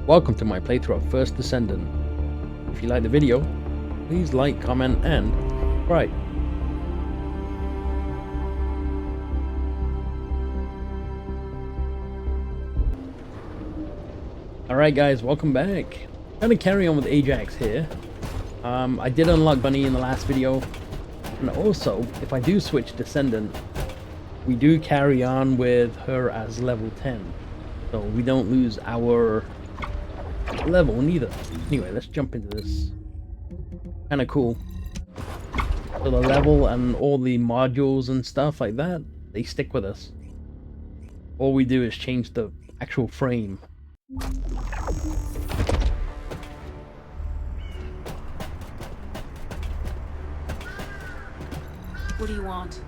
Welcome to my playthrough of First Descendant. If you like the video, please like, comment, and subscribe. Alright guys, welcome back. I'm gonna carry on with Ajax here. I did unlock Bunny in the last video. And also, if I do switch Descendant, we do carry on with her as level 10. So we don't lose our level neither. Anyway, let's jump into this. Kind of cool. So the level and all the modules and stuff like that, they stick with us. All we do is change the actual frame. What do you want?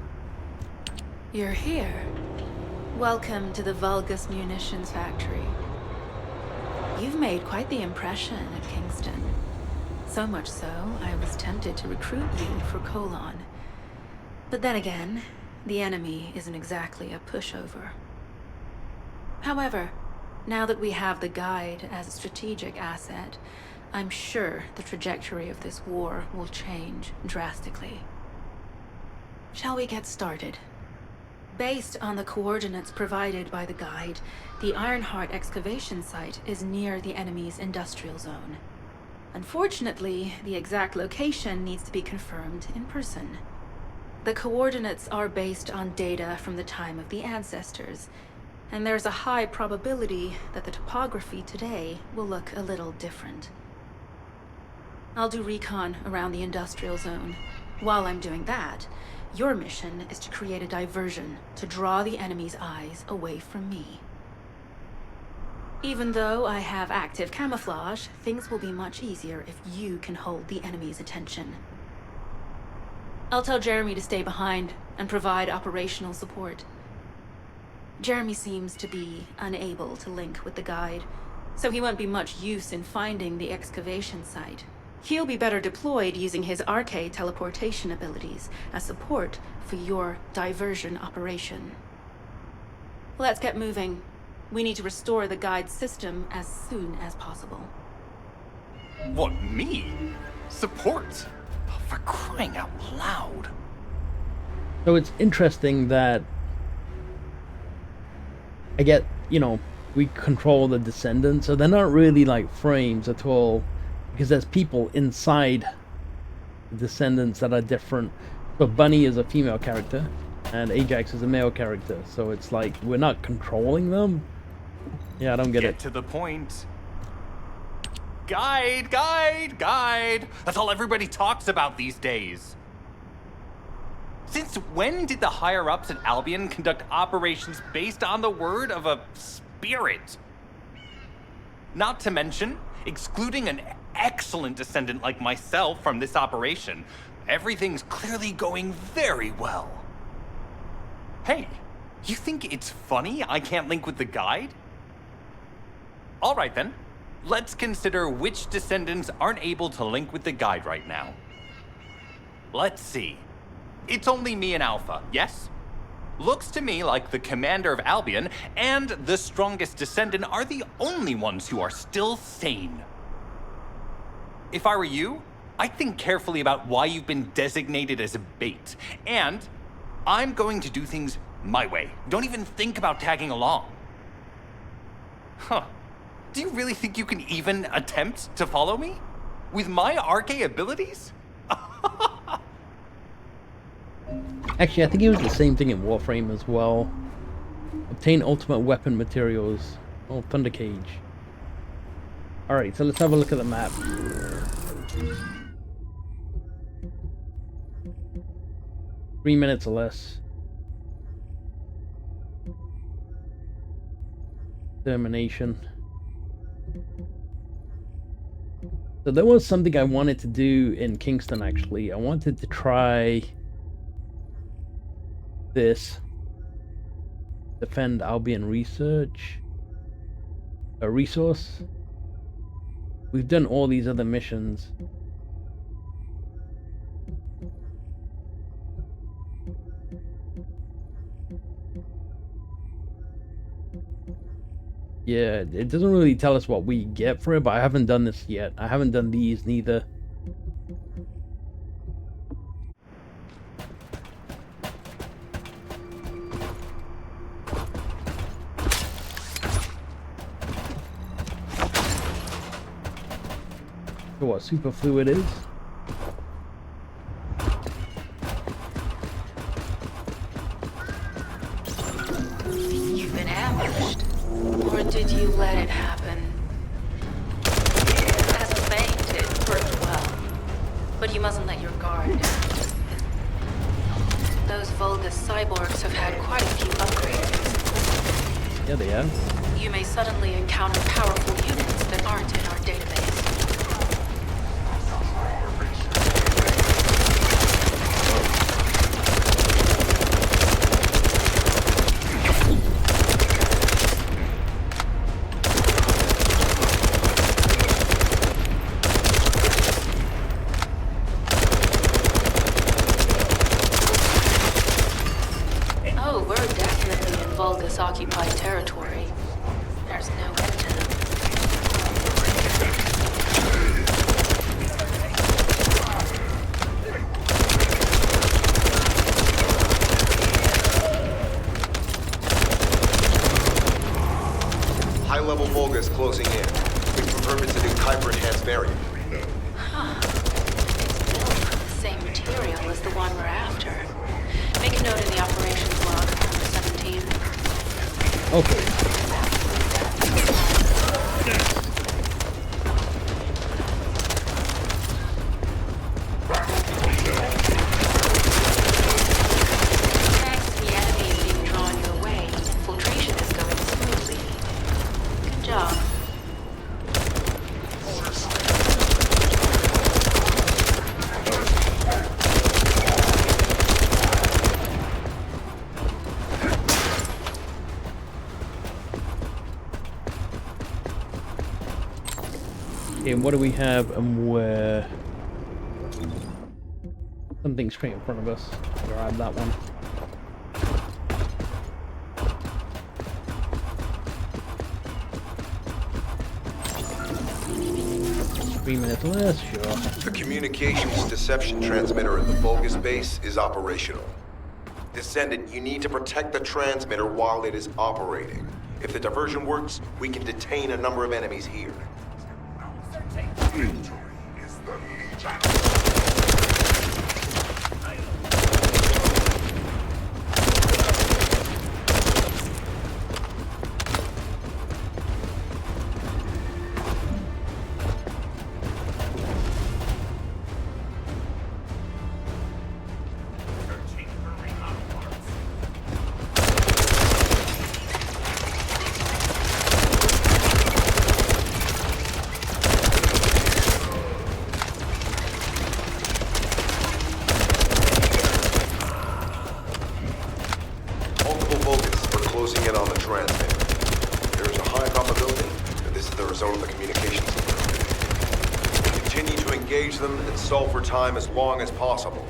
You're here. Welcome to the Vulgus Munitions Factory. You've made quite the impression at Kingston. So much so, I was tempted to recruit you for Colon. But then again, the enemy isn't exactly a pushover. However, now that we have the guide as a strategic asset, I'm sure the trajectory of this war will change drastically. Shall we get started? Based on the coordinates provided by the guide, the Ironheart excavation site is near the enemy's industrial zone. Unfortunately, the exact location needs to be confirmed in person. The coordinates are based on data from the time of the ancestors, and there's a high probability that the topography today will look a little different. I'll do recon around the industrial zone. While I'm doing that, your mission is to create a diversion to draw the enemy's eyes away from me. Even though I have active camouflage, things will be much easier if you can hold the enemy's attention. I'll tell Jeremy to stay behind and provide operational support. Jeremy seems to be unable to link with the guide, so he won't be much use in finding the excavation site. He'll be better deployed using his arcade teleportation abilities as support for your diversion operation. Let's get moving. We need to restore the guide system as soon as possible. What, me? Support? For crying out loud. So it's interesting that I get, we control the Descendants, so they're not really like frames at all. Because there's people inside the Descendants that are different. So Bunny is a female character, and Ajax is a male character. So it's like, we're not controlling them? Yeah, I don't get it. Get to the point. Guide, guide, guide. That's all everybody talks about these days. Since when did the higher-ups at Albion conduct operations based on the word of a spirit? Not to mention, excluding an excellent descendant like myself from this operation, everything's clearly going very well. Hey, you think it's funny I can't link with the guide? All right then, let's consider which descendants aren't able to link with the guide right now. Let's see. It's only me and Alpha, yes? Looks to me like the commander of Albion and the strongest descendant are the only ones who are still sane. If I were you, I'd think carefully about why you've been designated as a bait, and I'm going to do things my way. Don't even think about tagging along. Huh. Do you really think you can even attempt to follow me? With my arcade abilities? Actually, I think it was the same thing in Warframe as well. Obtain ultimate weapon materials. Oh, Thunder Cage. Alright, so let's have a look at the map. Three minutes or less. Termination. So there was something I wanted to do in Kingston, actually. I wanted to try this. Defend Albion research. A resource. We've done all these other missions. Yeah, it doesn't really tell us what we get for it, but I haven't done this yet. I haven't done these neither. So what superfluid is? You've been ambushed. Or did you let it happen? As a feint, it worked well. But you mustn't let your guard down. Those Vulgus cyborgs have had quite a few upgrades. Yeah, they have. You may suddenly encounter powerful units that aren't in our database. Oh, we're definitely in Vulgus-occupied territory. There's no end to them. High-level Vulgus closing in. We confirmed it's a new Kuiper-enhanced variant. Huh. It's built from the same material as the one we're after. Make a note in the operations log, number 17. Okay. Thanks to the enemy being drawn your way, infiltration is going smoothly. Good job. Okay, what do we have and where? Something straight in front of us. Grab that one. Three minutes less, sure. The communications deception transmitter at the Vulgus base is operational. Descendant, you need to protect the transmitter while it is operating. If the diversion works, we can detain a number of enemies here. Them and solve for time as long as possible.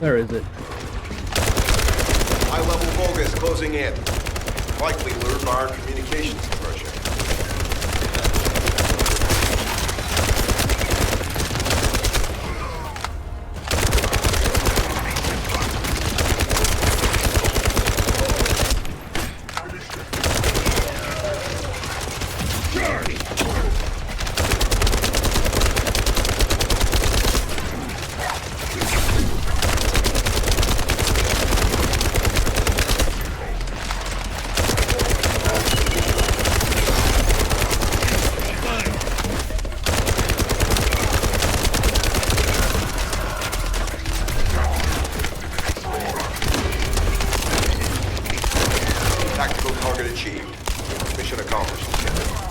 Where is it? High-level Vulgus closing in. Likely lured by our communications suppression. Target achieved. Mission accomplished, Descendant.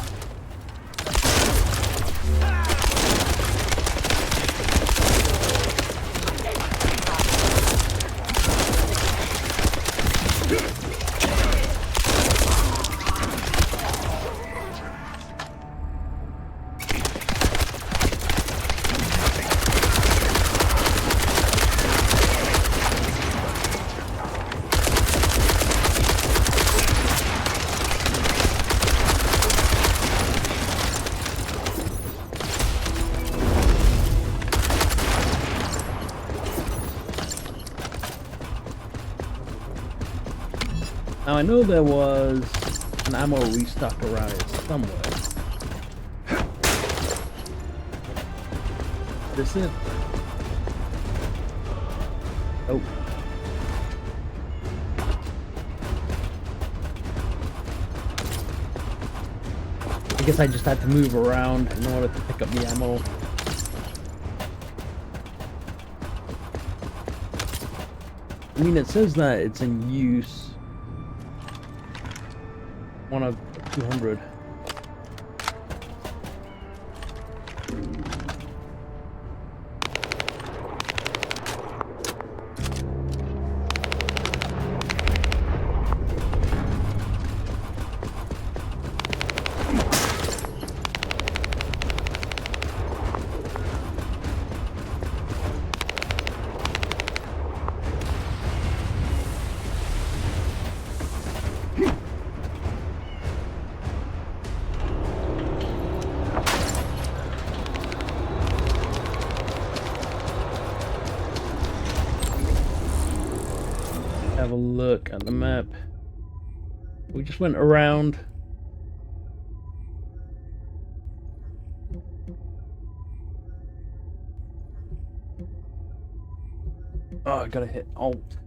Now I know there was an ammo restock around here somewhere. This it? Oh. I guess I just had to move around in order to pick up the ammo. I mean, it says that it's in use. One of 200. Have a look at the map. We just went around. Oh, I gotta hit Alt.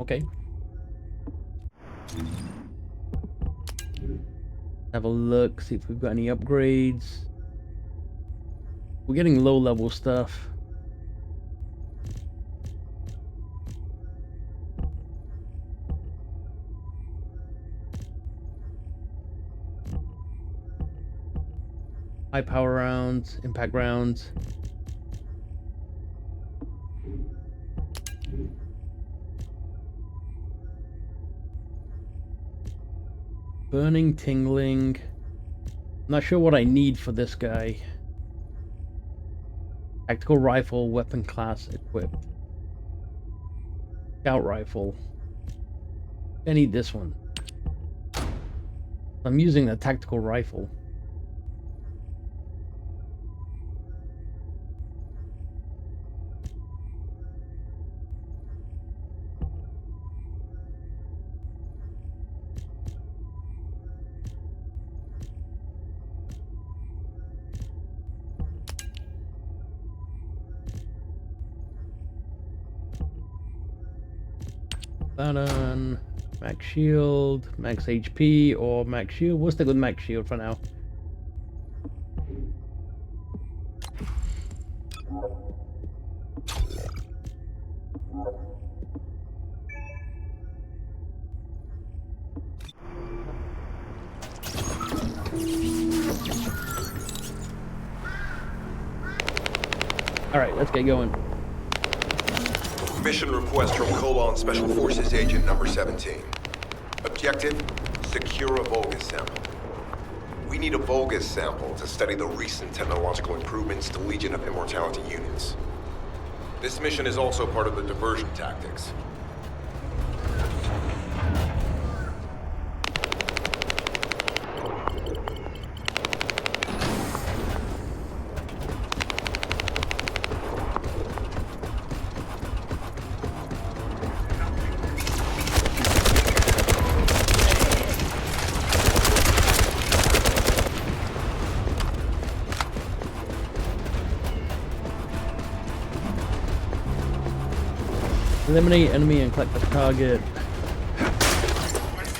Okay. Have a look, see if we've got any upgrades. We're getting low-level stuff. High power rounds, impact rounds. Burning, tingling. I'm not sure what I need for this guy. Tactical rifle, weapon class equipped. Scout rifle. I need this one. I'm using the tactical rifle. That on max shield, max HP, or max shield. We'll stick with max shield for now. All right, let's get going. Mission request from Colon Special Forces Agent number 17. Objective, secure a Vulgus sample. We need a Vulgus sample to study the recent technological improvements to Legion of Immortality units. This mission is also part of the diversion tactics. Eliminate enemy and collect the target.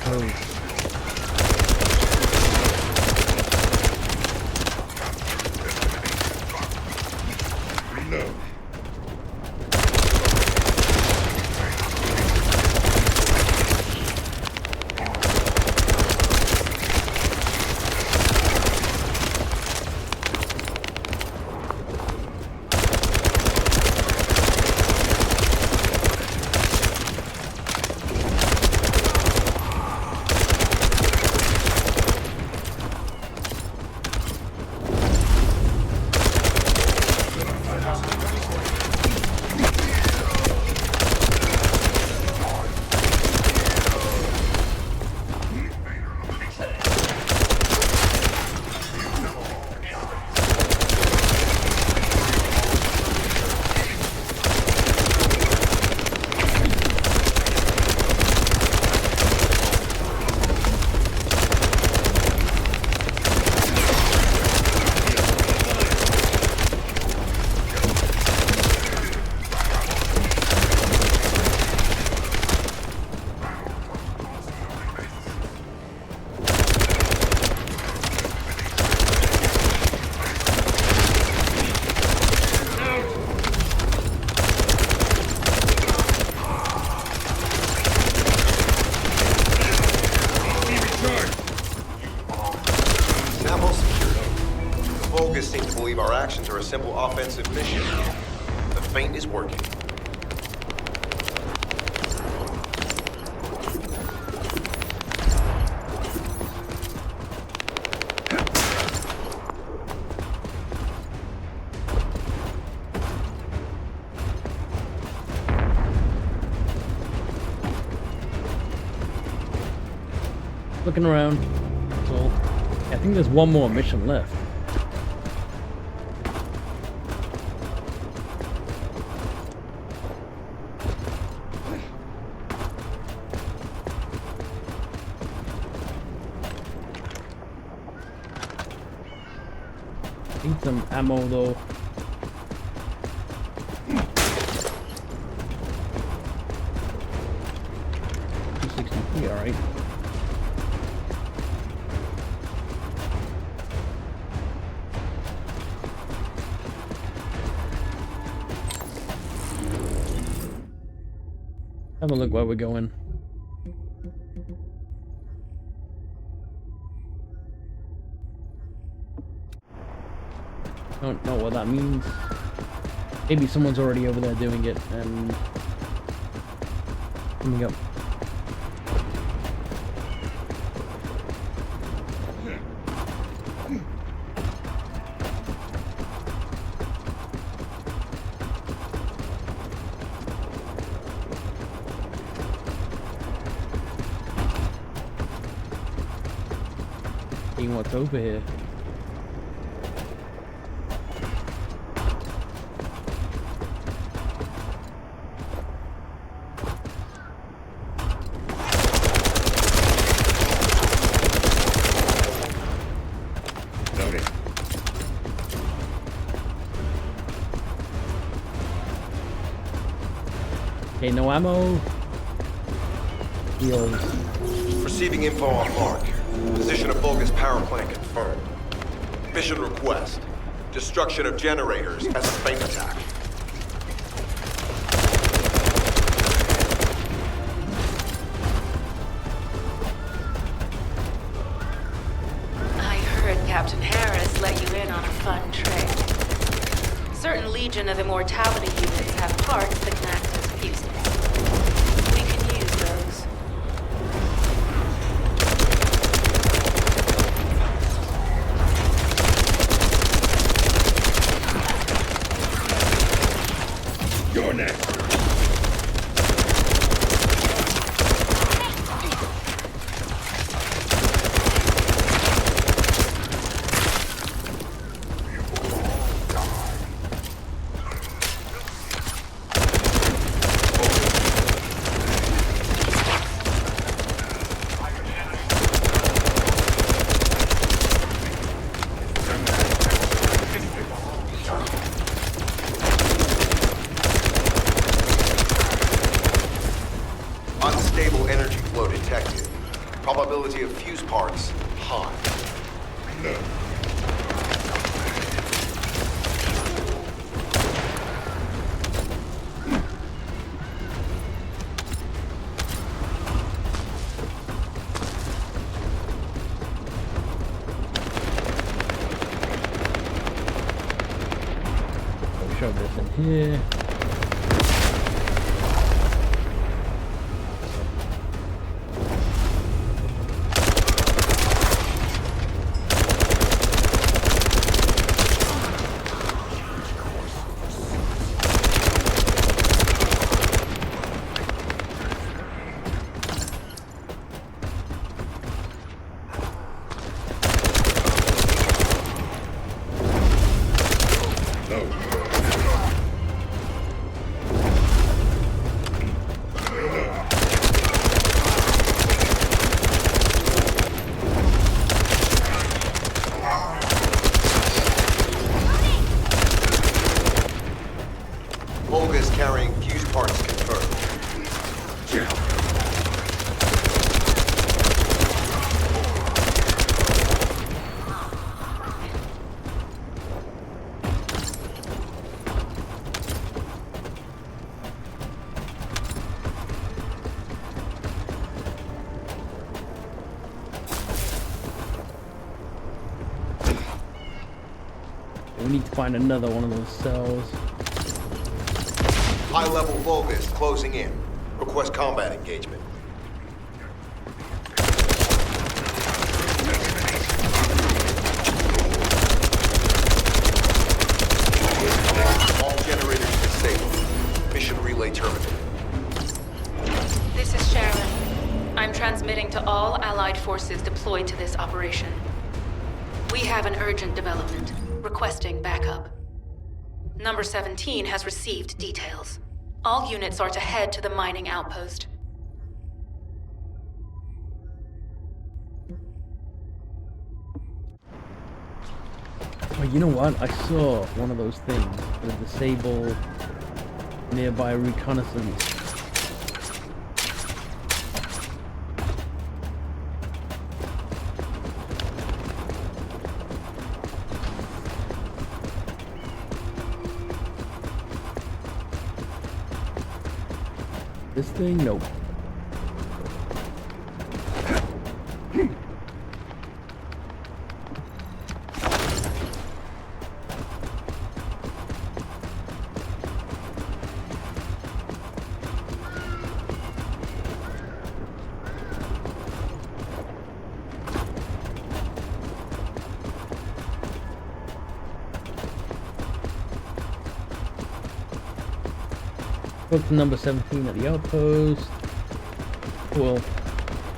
Oh. a simple offensive mission. The feint is working. Looking around. So, I think there's one more mission left. Need some ammo though. $263, alright. Have a look where we're going. Don't know what that means. Maybe someone's already over there doing it and coming up. Seeing what's over here. Okay, no ammo. Heals. Receiving info on mark. Position of Vulgus power plant confirmed. Mission request. Destruction of generators as a feint attack. I heard Captain Harris let you in on a fun trick. Certain Legion of Immortality units have parts that can act as fuses. We can use those. You're next. Unstable energy flow detected. Probability of fuse parts high. I'll shove this in here. Vulgus carrying fuse parts confirmed. we need to find another one of those cells. High-level Vulgus closing in. Request combat engagement. All generators disabled. Mission relay terminated. This is Sharon. I'm transmitting to all Allied forces deployed to this operation. We have an urgent development, requesting backup. Number 17 has received details. All units are to head to the mining outpost. Oh, you know what? I saw one of those things, the disable nearby reconnaissance. This thing? Nope. Go to number 17 at the outpost. Cool.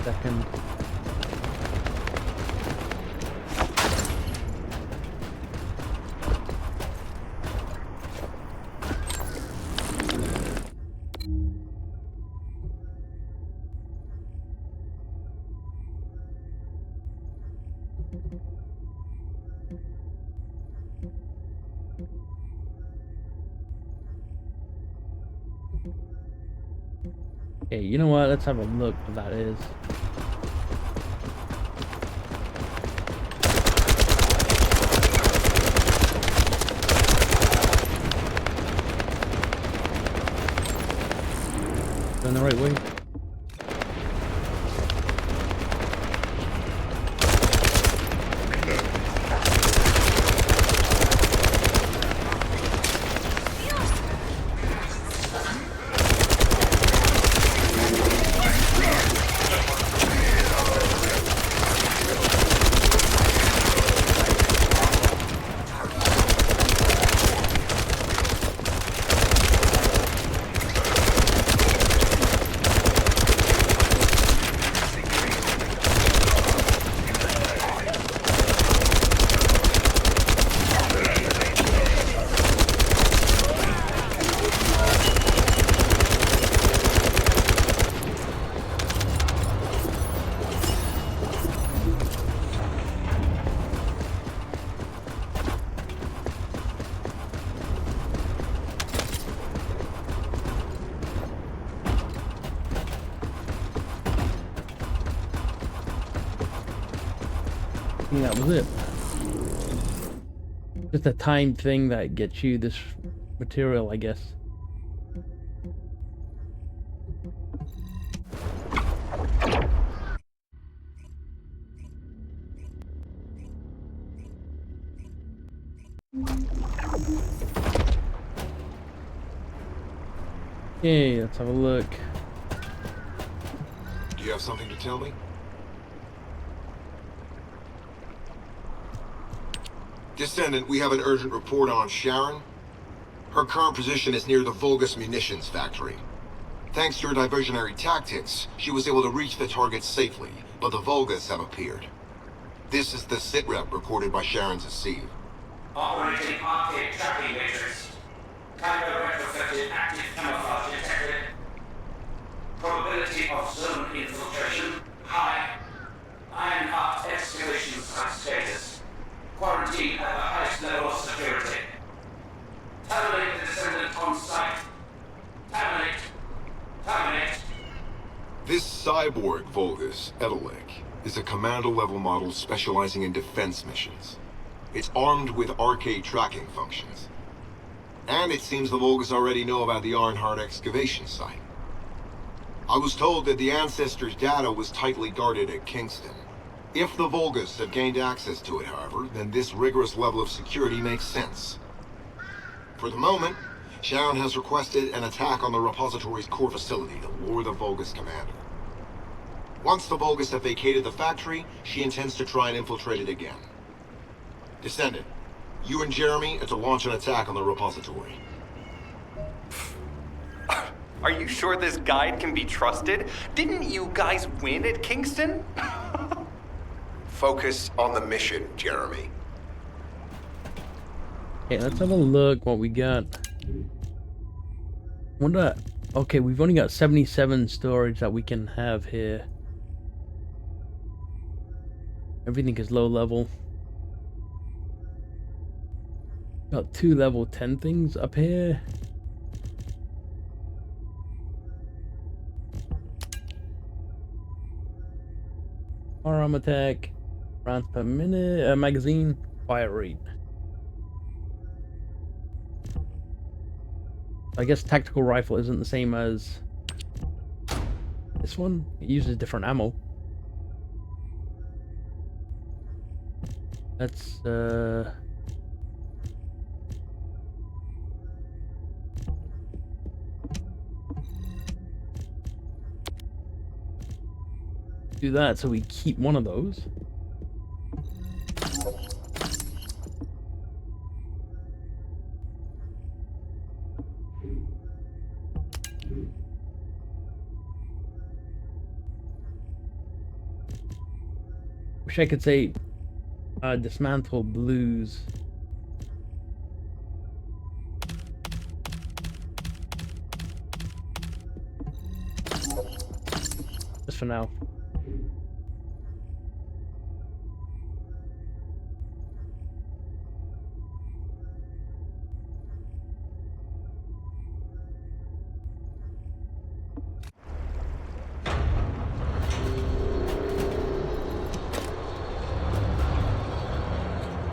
Second. Okay, you know what? Let's have a look what that is. Going the right way? I think that was it. Just a timed thing that gets you this material, I guess. Okay, let's have a look. Do you have something to tell me? Descendant, we have an urgent report on Sharon. Her current position is near the Vulgus munitions factory. Thanks to her diversionary tactics, she was able to reach the target safely, but the Vulgus have appeared. This is the sitrep recorded by Sharon's Deceive. Operating arcade tracking matrix. Qanba retrofitted active camouflage detected. Probability of zone infiltration high. Ironheart excavation site status. Quarantine at the highest level of security. Terminate the Descendant on site. Terminate. Terminate. This cyborg Vulgus, Edelek, is a commando-level model specializing in defense missions. It's armed with arcade tracking functions. And it seems the Vulgus already know about the Ironheart excavation site. I was told that the Ancestors' data was tightly guarded at Kingston. If the Vulgus have gained access to it, however, then this rigorous level of security makes sense. For the moment, Sharon has requested an attack on the repository's core facility to lure the Vulgus commander. Once the Vulgus have vacated the factory, she intends to try and infiltrate it again. Descendant, you and Jeremy are to launch an attack on the repository. Are you sure this guide can be trusted? Didn't you guys win at Kingston? Focus on the mission, Jeremy. Okay, let's have a look what we got. Wonder. Okay, we've only got 77 storage that we can have here. Everything is low level. Got 2 level 10 things up here. Firearm attack, rounds per minute, magazine, fire rate. I guess tactical rifle isn't the same as this one. It uses different ammo. That's do that so we keep one of those. Wish I could say dismantle blues. Just for now.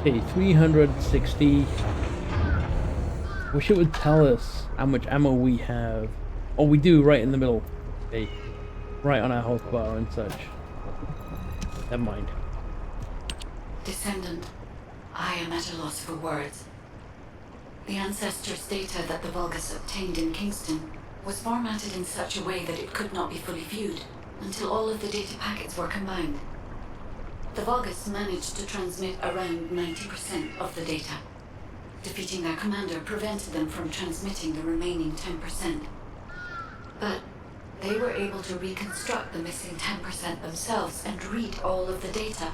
Okay, 360. Wish it would tell us how much ammo we have. Oh, we do, right in the middle. Okay, right on our health bar and such. Never mind. Descendant, I am at a loss for words. The ancestors' data that the Vulgus obtained in Kingston was formatted in such a way that it could not be fully viewed until all of the data packets were combined. The Vulgus managed to transmit around 90% of the data. Defeating their commander prevented them from transmitting the remaining 10%. But they were able to reconstruct the missing 10% themselves and read all of the data.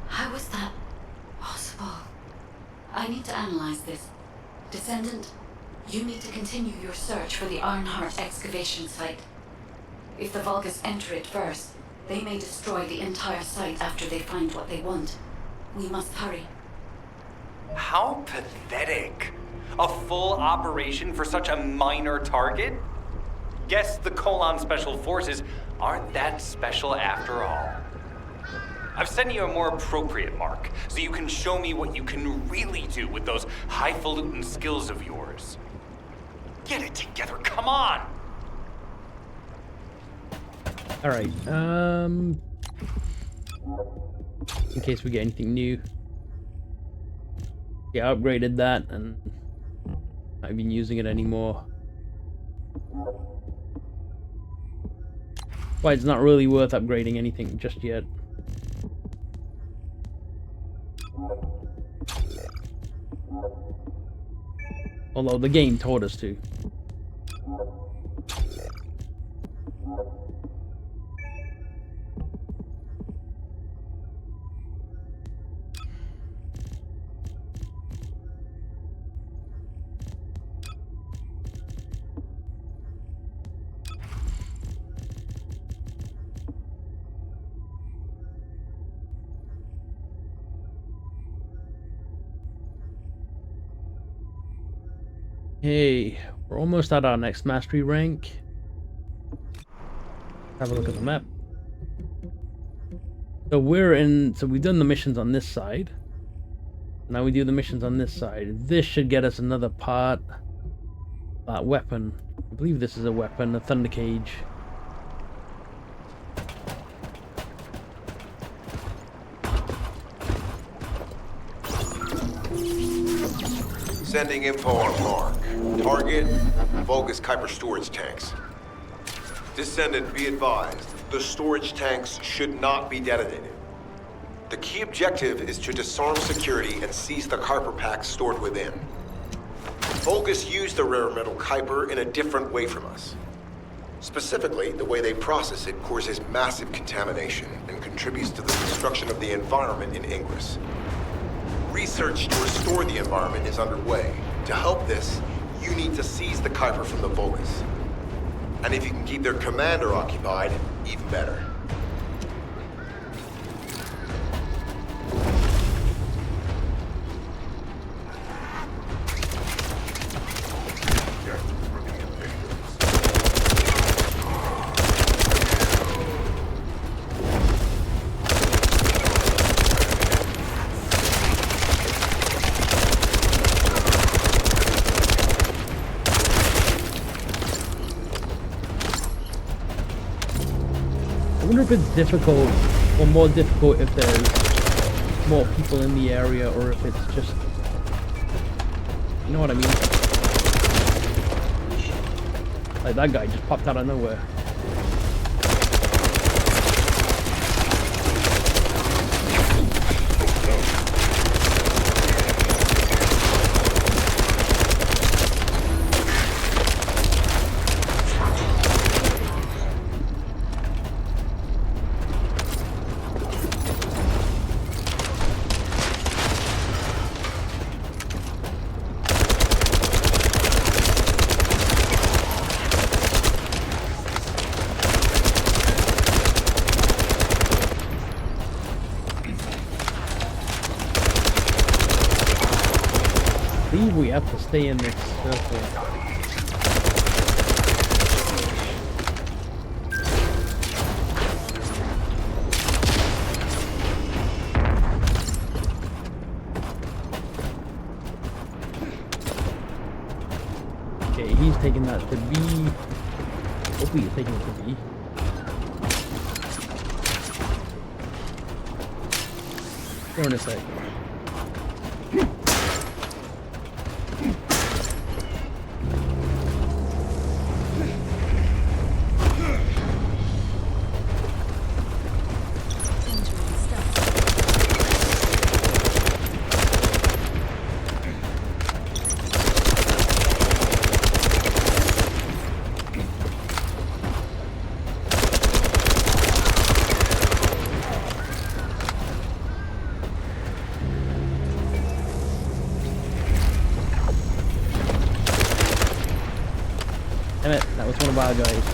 How was that possible? I need to analyze this. Descendant, you need to continue your search for the Ironheart excavation site. If the Vulgus enter it first, they may destroy the entire site after they find what they want. We must hurry. How pathetic. A full operation for such a minor target? Guess the Colon Special Forces aren't that special after all. I've sent you a more appropriate mark, so you can show me what you can really do with those highfalutin skills of yours. Get it together, come on! Alright, in case we get anything new. Yeah, I upgraded that and not even using it anymore. Why it's not really worth upgrading anything just yet. Although the game taught us to. Hey, we're almost at our next mastery rank. Have a look at the map. So we've done the missions on this side. Now we do the missions on this side. This should get us another part. That weapon. I believe this is a weapon, a thunder cage. Sending info on mark. Target, Vulgus Kuiper storage tanks. Descendant, be advised, the storage tanks should not be detonated. The key objective is to disarm security and seize the Kuiper packs stored within. Vulgus used the rare metal Kuiper in a different way from us. Specifically, the way they process it causes massive contamination and contributes to the destruction of the environment in Ingris. Research to restore the environment is underway. To help this, you need to seize the Kuiper from the Vulgus. And if you can keep their commander occupied, even better. I wonder if it's difficult, or more difficult if there's more people in the area, or if it's just, you know what I mean? Like that guy just popped out of nowhere. I believe we have to stay in this circle. Okay, he's taking that to B. Hopefully he's taking it to B. Here in a sec. Damn it, that was one of our guys.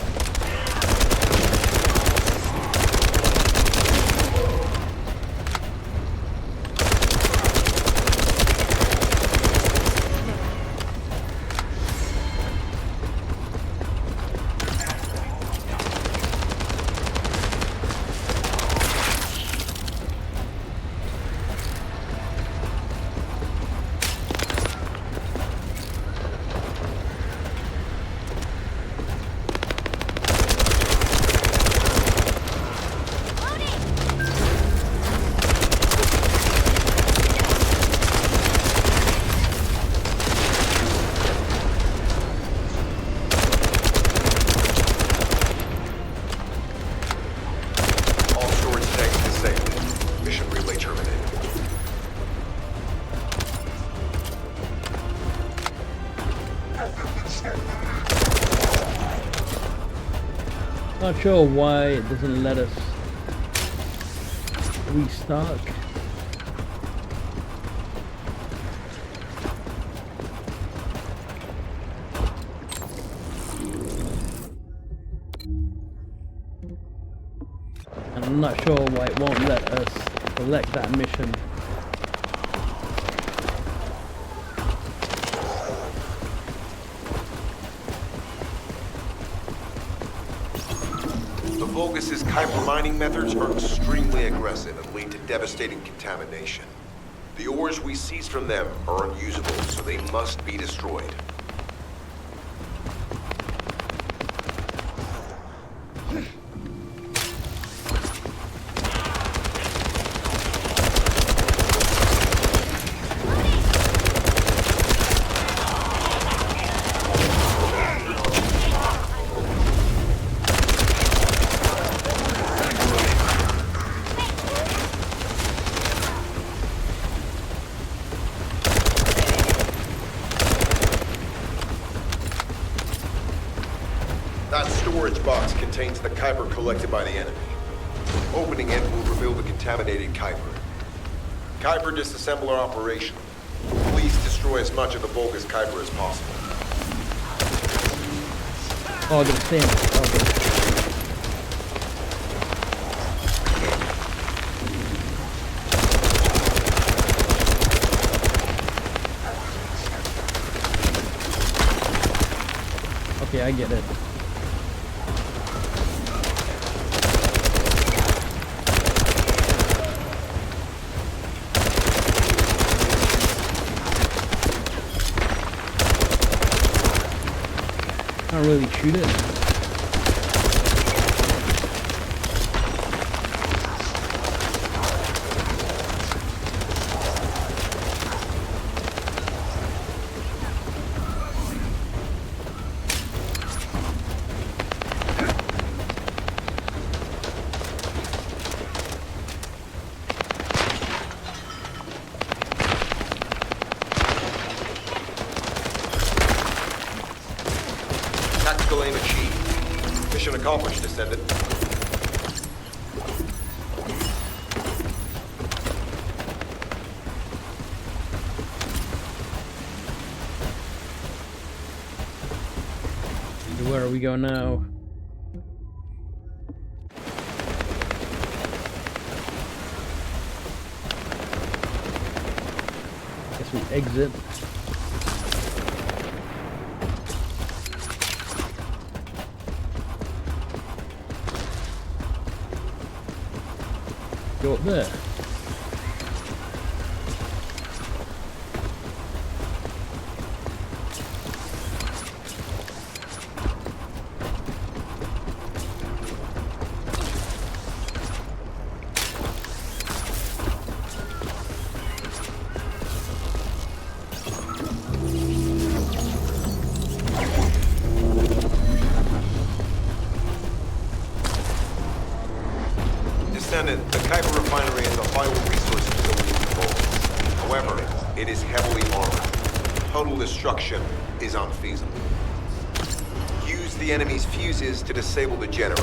Not sure why it doesn't let us restart. And I'm not sure why it won't let us select that mission. Vulgus's Kuiper mining methods are extremely aggressive and lead to devastating contamination. The ores we seize from them are unusable, so they must be destroyed. storage box contains the Kuiper collected by the enemy. Opening it will reveal the contaminated Kuiper. Kuiper disassembler operation. Please destroy as much of the Vulgus Kuiper as possible. Oh, the thing. Okay. Okay, I get it. Can't really shoot it. Tactical aim achieved. Mission accomplished, Descendant. Where are we going now? Guess we exit. Go up there. Descendant, the Kuiper refinery is a vital resource facility in the Vulgus. However, it is heavily armored. Total destruction is unfeasible. Use the enemy's fuses to disable the generator.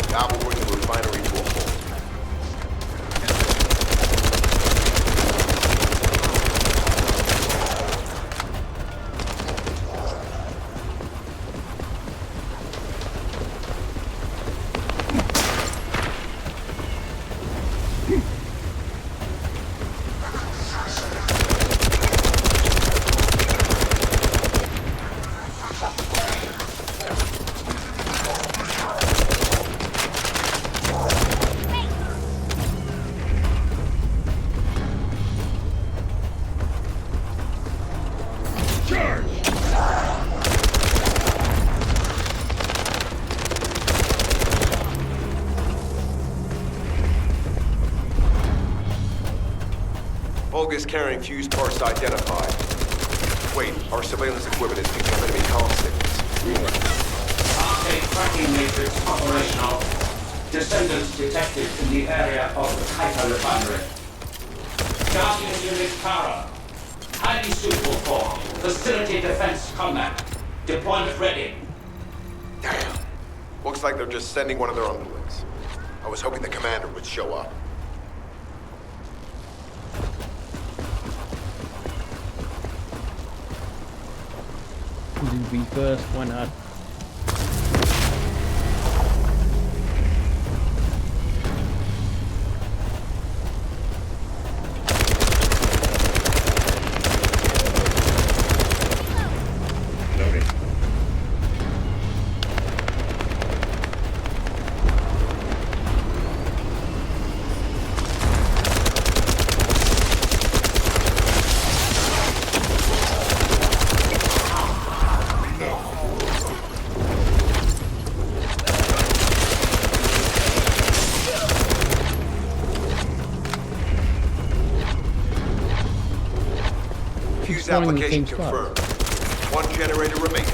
That will bring the refinery to a halt. Vulgus carrying fuse parts identified. Wait, our surveillance equipment is picking up enemy comm signals. Arcade tracking matrix operational. Descendants detected in the area of the Kuiper refinery. Guardian unit power. Highly suitable for facility defense combat. Deployment ready. Damn. Looks like they're just sending one of their underlings. I was hoping the commander would show up. Do B first, why not? Loading. Fuse spawning in the application same spot. confirmed. One generator remaining.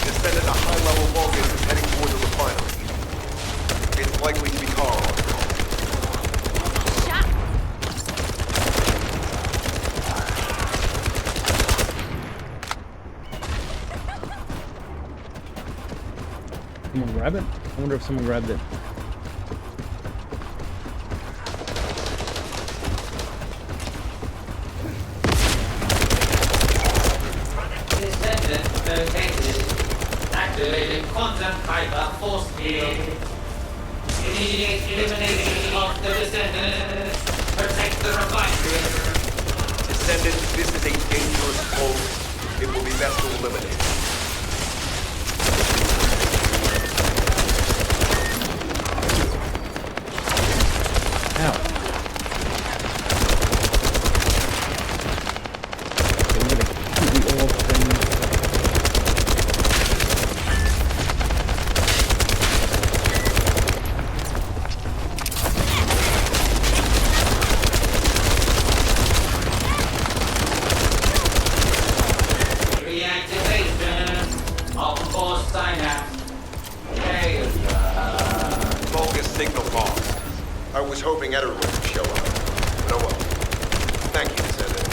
Descendant, a high-level Vulgus is heading toward the refinery. It's likely to be Carl. Someone grab it? I wonder if someone grabbed it. Descendant located. Activated quantum Qanba force field. Immediate elimination of the Descendant. Protect the refinery. Descendant, this is a dangerous pulse. It will be best to eliminate it. Ow. Okay, I'm gonna keep the orb thing. Reactivation of force synapse. Vulgus signal lost. I was hoping Ederwood would show up. But oh well. Thank you, Descendant.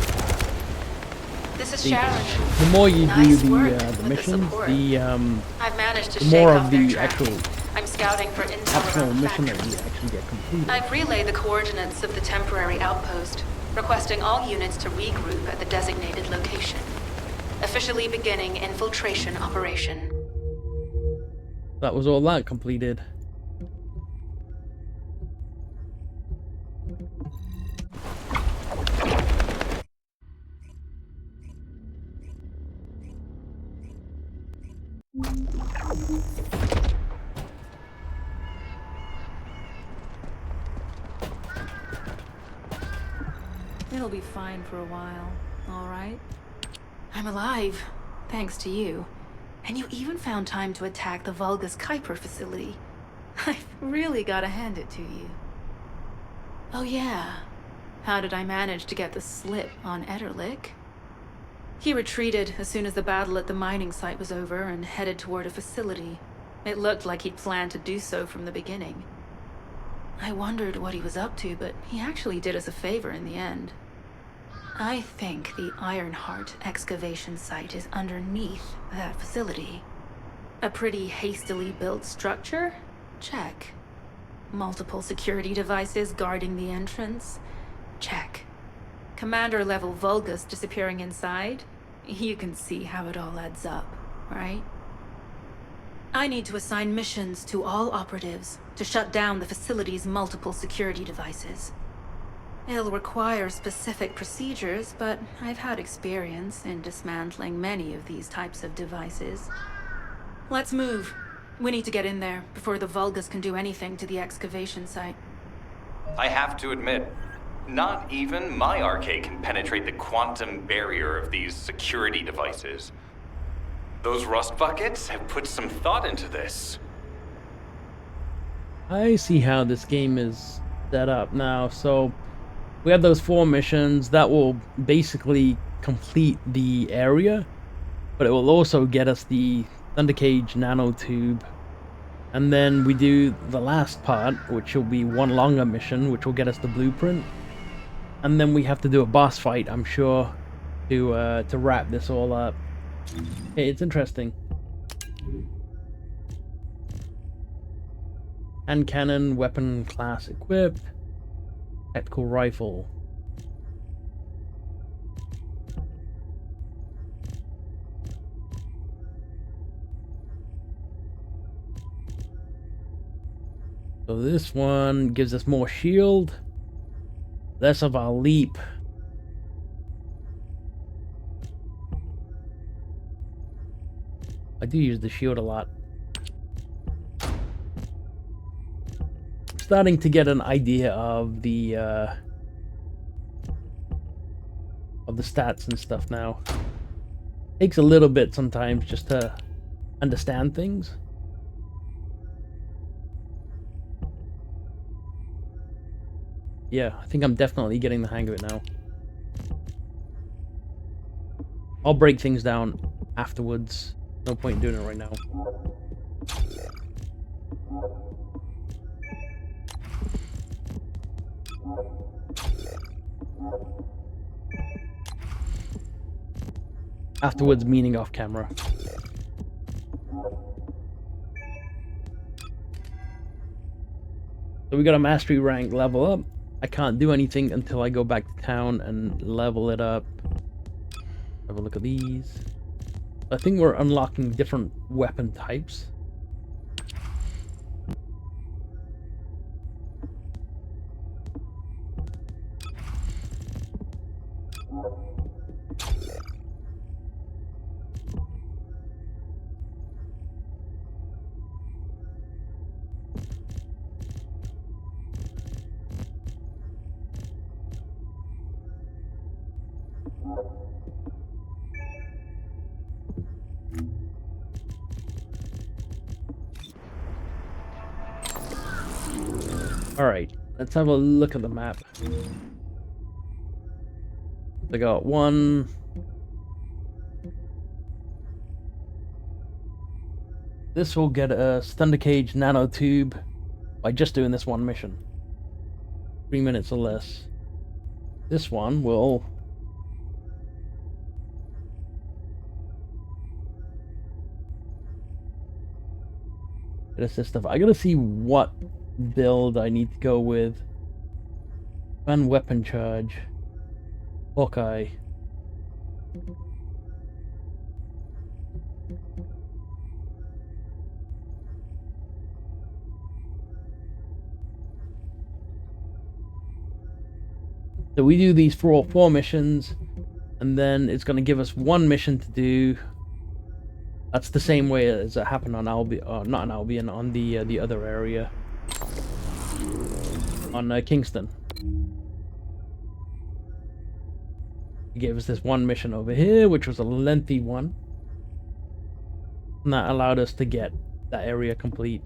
This is Sharon. The more you Nice do work the with the missions, support. the I've managed to the shake more off of their the track. actual I'm scouting for intel optional around the mission that factory. you actually get completed. I've relayed the coordinates of the temporary outpost, requesting all units to regroup at the designated location. Officially beginning infiltration operation. That was all that completed. It'll be fine for a while, all right? I'm alive, thanks to you. And you even found time to attack the Vulgus Kuiper facility. I've really gotta hand it to you. Oh yeah, how did I manage to get the slip on Ederlich? He retreated as soon as the battle at the mining site was over and headed toward a facility. It looked like he'd planned to do so from the beginning. I wondered what he was up to, but he actually did us a favor in the end. I think the Ironheart excavation site is underneath that facility. A pretty hastily built structure? Check. Multiple security devices guarding the entrance? Check. Commander-level Vulgus disappearing inside? You can see how it all adds up, right? I need to assign missions to all operatives to shut down the facility's multiple security devices. It'll require specific procedures, but I've had experience in dismantling many of these types of devices. Let's move. We need to get in there before the Vulgus can do anything to the excavation site. I have to admit, not even my arcade can penetrate the quantum barrier of these security devices. Those rust buckets have put some thought into this. I see how this game is set up now. So we have those 4 missions that will basically complete the area, but it will also get us the Thundercage nanotube. And then we do the last part, which will be one longer mission, which will get us the blueprint. And then we have to do a boss fight, I'm sure, to wrap this all up. Hey, it's interesting. Hand cannon, weapon class equipped. Tactical rifle. So this one gives us more shield, less of our leap. I do use the shield a lot. Starting to get an idea of the stats and stuff now. Takes a little bit sometimes just to understand things. Yeah, I think I'm definitely getting the hang of it now. I'll break things down afterwards. No point in doing it right now. Afterwards, meaning off camera. So we got a mastery rank level up. I can't do anything until I go back to town and level it up. Have a look at these. I think we're unlocking different weapon types. Alright, let's have a look at the map. They got one. This will get a Thunder Cage nanotube by just doing this one mission. 3 minutes or less. This one will get us this stuff. I gotta see what build I need to go with. And weapon charge. Hawkeye. So we do these four missions, and then it's going to give us one mission to do. That's the same way as it happened on Albion, not on Albion, on the other area, on Kingston. He gave us this one mission over here, which was a lengthy one, and that allowed us to get that area complete.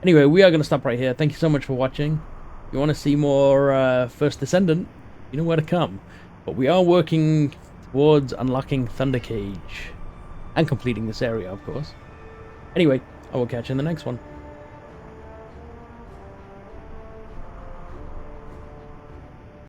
Anyway, we are going to stop right here. Thank you so much for watching. If you want to see more First Descendant, you know where to come. But we are working towards unlocking Thunder Cage and completing this area, of course. Anyway, I will catch you in the next one.